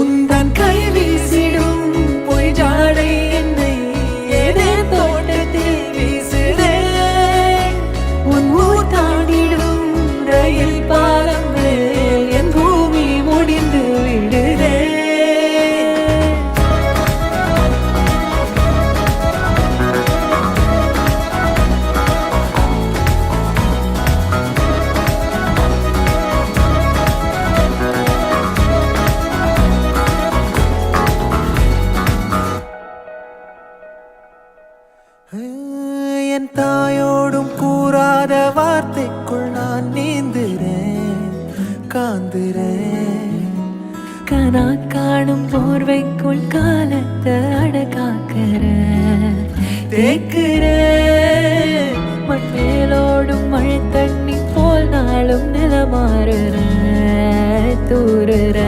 உந்தன் கை வீசிடும் பொய் ஜாடை என்னை ஏதே தோட்டத்தில் வீசுதே. உன் ஊர் தாண்டிடும் ரயில் பாலம் மேல் என் பூமி முடிந்து விடுதே. என் தாயோடும் கூறாத வார்த்தைக்குள் நான் நீந்துறேன், காந்துறேன். கனா காணும் போர்வைக்குள் காலத்தை அடக்காக்கிற தேக்குறேன். மண்மேலோடும் மழை தண்ணி போல் நாளும் நிலமாறுற தூறுற.